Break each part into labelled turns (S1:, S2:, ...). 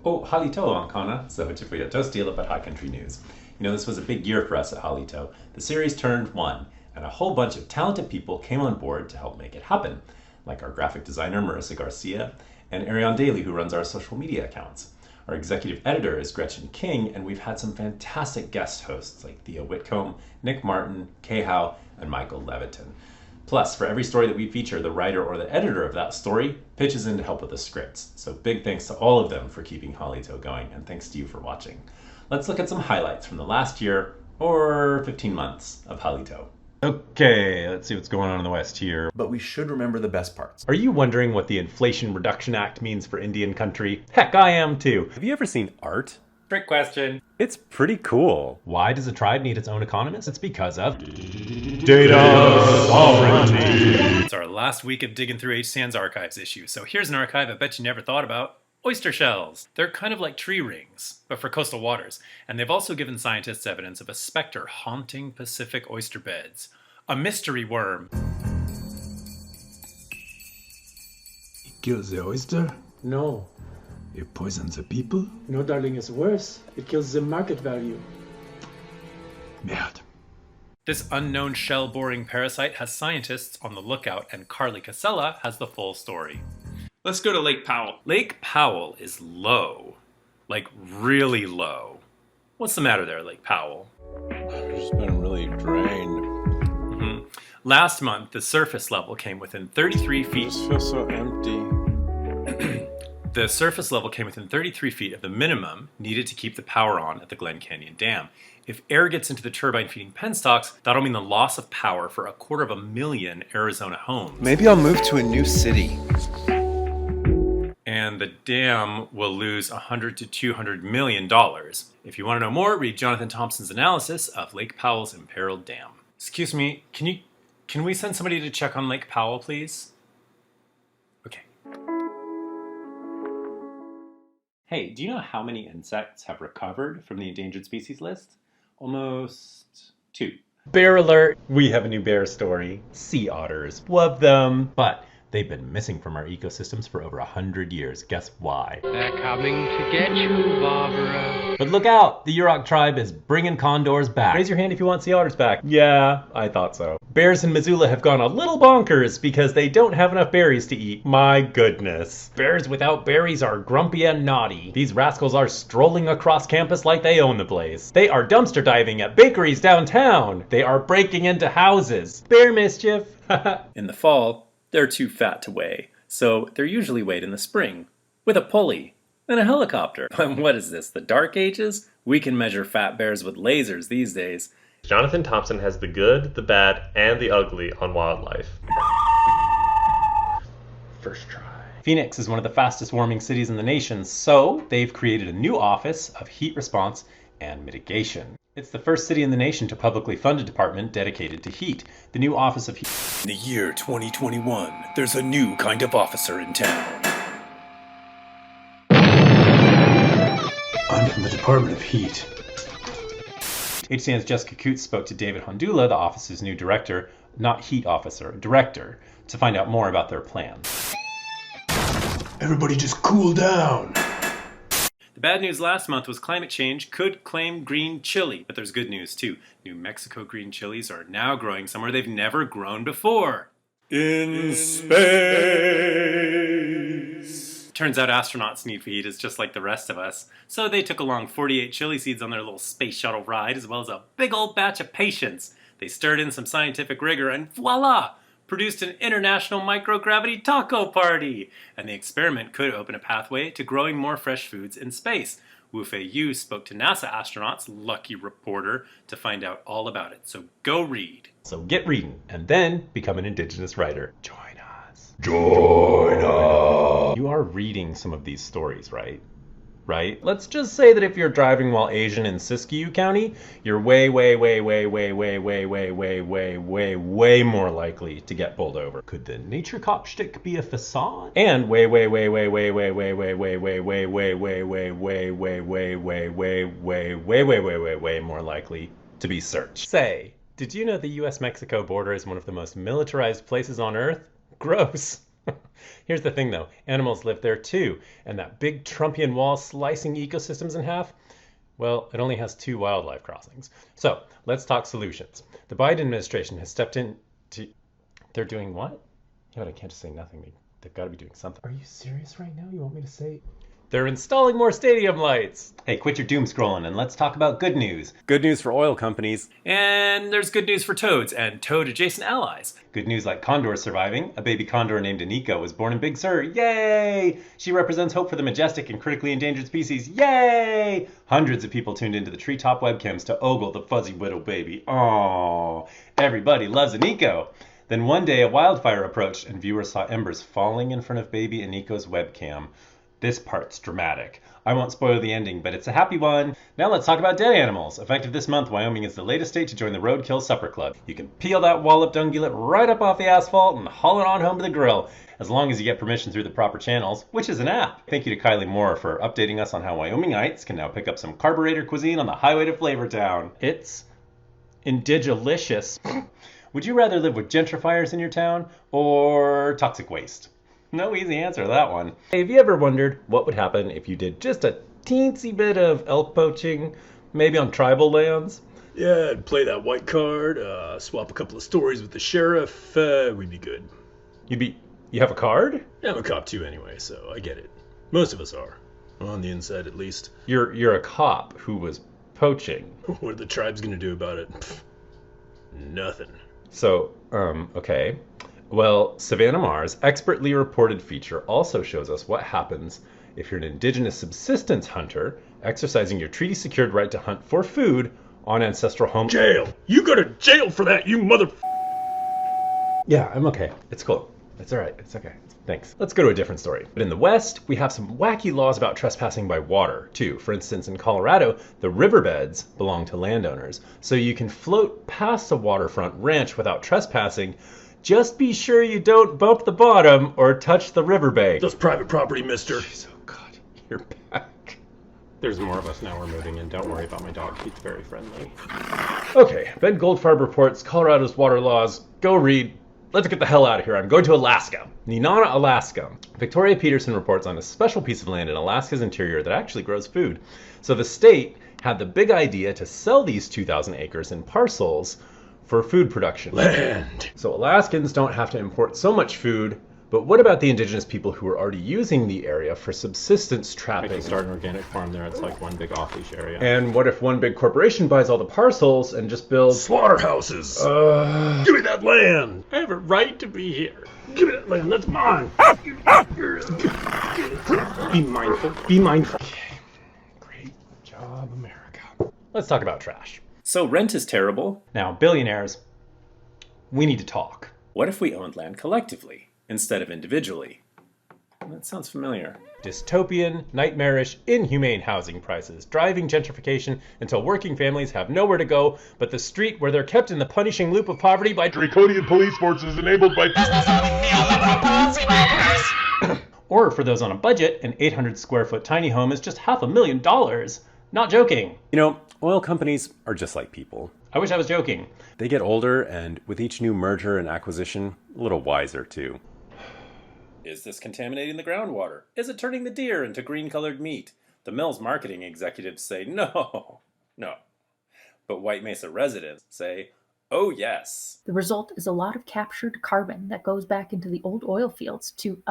S1: Oh, Halito Ankana, so Staff Writer Toastie at High Country News. You know, this was a big year for us at Halito. The series turned 1, and a whole bunch of talented people came on board to help make it happen, like our graphic designer Marissa Garcia and Ariane Daly, who runs our social media accounts. Our executive editor is Gretchen King, and we've had some fantastic guest hosts like Thea Whitcomb, Nick Martin, Kay Howe, and Michael Leviton. Plus, for every story that we feature, the writer or the editor of that story pitches in to help with the scripts. So big thanks to all of them for keeping Halito going, and thanks to you for watching. Let's look at some highlights from the last year, or 15 months, of Halito. Okay, let's see what's going on in the West here.
S2: But we should remember the best parts.
S1: Are you wondering what the Inflation Reduction Act means for Indian country? Heck, I am too. Have you ever seen art? Trick question. It's pretty cool. Why does a tribe need its own economist? It's because of data sovereignty.
S3: It's our last week of digging through HSAN's archives issue, so here's an archive I bet you never thought about. Oyster shells. They're kind of like tree rings, but for coastal waters, and they've also given scientists evidence of a specter haunting Pacific oyster beds. A mystery worm.
S4: It kills the oyster?
S5: No.
S4: It poisons the people?
S5: No, darling, it's worse. It kills the market value.
S4: Merde.
S3: This unknown shell-boring parasite has scientists on the lookout, and Carly Casella has the full story.
S6: Let's go to Lake Powell.
S3: Lake Powell is low. Like, really low. What's the matter there, Lake Powell?
S7: I've just been really drained.
S3: Last month, the surface level came within 33
S7: I
S3: feet.
S7: just feel so empty.
S3: The surface level came within 33 feet of the minimum needed to keep the power on at the Glen Canyon Dam. If air gets into the turbine feeding penstocks, that'll mean the loss of power for 250,000 Arizona homes.
S7: Maybe I'll move to a new city.
S3: And the dam will lose $100 to $200 million. If you want to know more, read Jonathan Thompson's analysis of Lake Powell's imperiled dam. Excuse me, can we send somebody to check on Lake Powell, please? Okay. Hey, do you know how many insects have recovered from the endangered species list? Almost 2. Bear alert! We have a new bear story. Sea otters. Love them. But they've been missing from our ecosystems for over 100 years. Guess why?
S8: They're coming to get you, Barbara.
S1: But look out! The Yurok tribe is bringing condors back. Raise your hand if you want sea otters back. Yeah, I thought so. Bears in Missoula have gone a little bonkers because they don't have enough berries to eat. My goodness. Bears without berries are grumpy and naughty. These rascals are strolling across campus like they own the place. They are dumpster diving at bakeries downtown. They are breaking into houses. Bear mischief.
S3: In the fall, they're too fat to weigh, so they're usually weighed in the spring, with a pulley and a helicopter. What is this, the Dark Ages? We can measure fat bears with lasers these days.
S9: Jonathan Thompson has the good, the bad, and the ugly on wildlife. First try.
S1: Phoenix is one of the fastest warming cities in the nation, so they've created a new office of heat response and mitigation. It's the first city in the nation to publicly fund a department dedicated to heat. The new Office of Heat.
S3: In the year 2021, there's a new kind of officer in town.
S4: I'm from the Department of Heat.
S1: HCN's Jessica Coots spoke to David Hondula, the office's new director, not heat officer, director, to find out more about their plans.
S4: Everybody just cool down.
S3: The bad news last month was climate change could claim green chili, but there's good news too. New Mexico green chilies are now growing somewhere they've never grown before. In space! Turns out astronauts need fajitas just like the rest of us, so they took along 48 chili seeds on their little space shuttle ride, as well as a big old batch of patience. They stirred in some scientific rigor and voila! Produced an international microgravity taco party! And the experiment could open a pathway to growing more fresh foods in space. Wu-Fei Yu spoke to NASA astronauts, lucky reporter, to find out all about it. So go read.
S1: So get reading, and then become an Indigenous writer. Join us.
S4: Join us.
S1: You are reading some of these stories, right? Let's just say that if you're driving while Asian in Siskiyou County, you're way more likely to get pulled over. Could the nature cop shtick be a facade? And way more likely to be searched. Say, did you know the US-Mexico border is one of the most militarized places on Earth? Gross. Here's the thing though, animals live there too, and that big Trumpian wall slicing ecosystems in half, well, it only has 2 wildlife crossings. So, let's talk solutions. The Biden administration has stepped in to... They're doing what? God, I can't just say nothing. They've got to be doing something. Are you serious right now? You want me to say... They're installing more stadium lights. Hey, quit your doom scrolling and let's talk about good news.
S3: Good news for oil companies. And there's good news for toads and toad-adjacent allies.
S1: Good news like condors surviving. A baby condor named Anika was born in Big Sur. Yay! She represents hope for the majestic and critically endangered species. Yay! Hundreds of people tuned into the treetop webcams to ogle the fuzzy widow baby. Aww. Everybody loves Aniko. Then one day a wildfire approached and viewers saw embers falling in front of baby Aniko's webcam. This part's dramatic. I won't spoil the ending, but it's a happy one. Now let's talk about dead animals. Effective this month, Wyoming is the latest state to join the Roadkill Supper Club. You can peel that walloped ungulate right up off the asphalt and haul it on home to the grill, as long as you get permission through the proper channels, which is an app. Thank you to Kylie Moore for updating us on how Wyomingites can now pick up some carburetor cuisine on the highway to Flavortown. It's indigelicious. Would you rather live with gentrifiers in your town or toxic waste? No easy answer to that one. Hey, have you ever wondered what would happen if you did just a teensy bit of elk poaching, maybe on tribal lands?
S4: Yeah, I'd play that white card, swap a couple of stories with the sheriff, we'd be good.
S1: You have a card?
S4: Yeah, I'm a cop too anyway, so I get it. Most of us are. On the inside, at least.
S1: You're a cop who was poaching.
S4: What are the tribes gonna do about it? Pfft, nothing.
S1: So, okay. Well, Savannah Maher's expertly reported feature also shows us what happens if you're an indigenous subsistence hunter exercising your treaty-secured right to hunt for food on ancestral home...
S4: Jail! You go to jail for that, you mother...
S1: Yeah, I'm okay. It's cool. It's alright. It's okay. Thanks. Let's go to a different story. But in the West, we have some wacky laws about trespassing by water, too. For instance, in Colorado, the riverbeds belong to landowners. So you can float past a waterfront ranch without trespassing. Just be sure you don't bump the bottom or touch the riverbank.
S4: That's private property, mister.
S1: Jeez, oh God, you're back. There's more of us now we're moving in. Don't worry about my dog. He's very friendly. Okay, Ben Goldfarb reports Colorado's water laws. Go read. Let's get the hell out of here. I'm going to Alaska. Nenana, Alaska. Victoria Peterson reports on a special piece of land in Alaska's interior that actually grows food. So the state had the big idea to sell these 2,000 acres in parcels for food production.
S4: Land!
S1: So Alaskans don't have to import so much food, but what about the indigenous people who are already using the area for subsistence trapping?
S10: I can start an organic farm there. It's like one big off-leash area.
S1: And what if one big corporation buys all the parcels and just builds...
S4: Slaughterhouses! Give me that land! I have a right to be here. Give me that land, that's mine! Be mindful, be mindful.
S1: Okay. Great job, America. Let's talk about trash.
S3: So rent is terrible.
S1: Now, billionaires, we need to talk.
S3: What if we owned land collectively instead of individually? That sounds familiar.
S1: Dystopian, nightmarish, inhumane housing prices, driving gentrification until working families have nowhere to go but the street where they're kept in the punishing loop of poverty by
S11: draconian police forces enabled by
S1: Or for those on a budget, an 800 square foot tiny home is just $500,000. Not joking.
S3: You know, oil companies are just like people.
S1: I wish I was joking.
S3: They get older, and with each new merger and acquisition, a little wiser too. Is this contaminating the groundwater? Is it turning the deer into green-colored meat? The mill's marketing executives say no, no. But White Mesa residents say, oh yes.
S12: The result is a lot of captured carbon that goes back into the old oil fields to,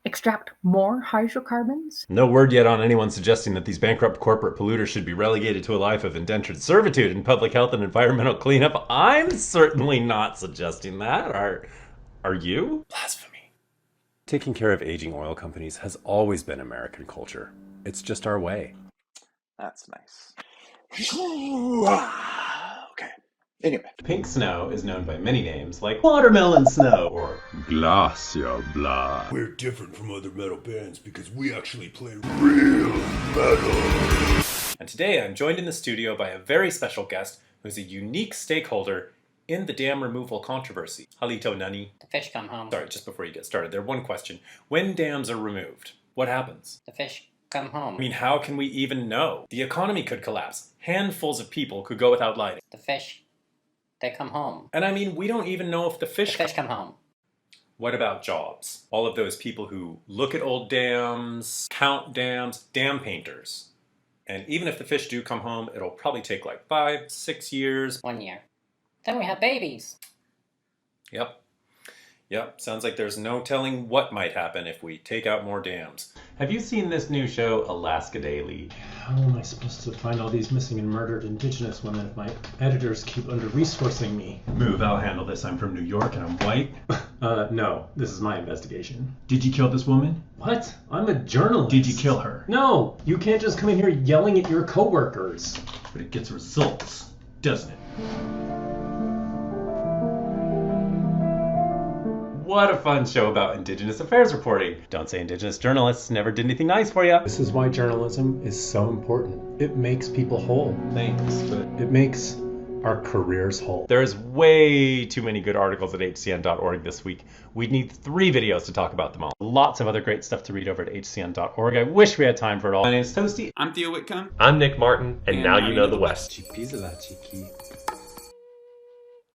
S12: extract more hydrocarbons?
S1: No word yet on anyone suggesting that these bankrupt corporate polluters should be relegated to a life of indentured servitude in public health and environmental cleanup. I'm certainly not suggesting that. Are you?
S3: Blasphemy. Taking care of aging oil companies has always been American culture. It's just our way.
S2: That's nice. Okay. Anyway.
S1: Pink snow is known by many names, like watermelon snow or
S11: glacier blood.
S4: We're different from other metal bands because we actually play real metal.
S3: And today I'm joined in the studio by a very special guest who's a unique stakeholder in the dam removal controversy. Halito Nani.
S13: The fish come home.
S3: Sorry, just before you get started, one question. When dams are removed, what happens?
S13: The fish come home.
S3: I mean, how can we even know? The economy could collapse. Handfuls of people could go without lighting.
S13: The fish, they come home.
S3: And I mean, we don't even know if the fish
S13: come home.
S3: What about jobs? All of those people who look at old dams, count dams, dam painters. And even if the fish do come home, it'll probably take like 5, 6 years.
S13: 1 year. Then we have babies.
S3: Yep. Sounds like there's no telling what might happen if we take out more dams.
S1: Have you seen this new show, Alaska Daily?
S10: How am I supposed to find all these missing and murdered indigenous women if my editors keep under-resourcing me?
S1: Move, I'll handle this. I'm from New York and I'm white.
S10: No. This is my investigation.
S1: Did you kill this woman?
S10: What? I'm a journalist.
S1: Did you kill her?
S10: No! You can't just come in here yelling at your coworkers.
S1: But it gets results, doesn't it? What a fun show about Indigenous affairs reporting. Don't say Indigenous journalists never did anything nice for you.
S10: This is why journalism is so important. It makes people whole.
S1: Thanks, but
S10: it makes our careers whole.
S1: There's way too many good articles at hcn.org this week. We'd need 3 videos to talk about them all. Lots of other great stuff to read over at hcn.org. I wish we had time for it all. My name is Toastie.
S6: I'm Theo Whitcomb.
S9: I'm Nick Martin, and now you know the West.
S1: Chipisa la chiqui.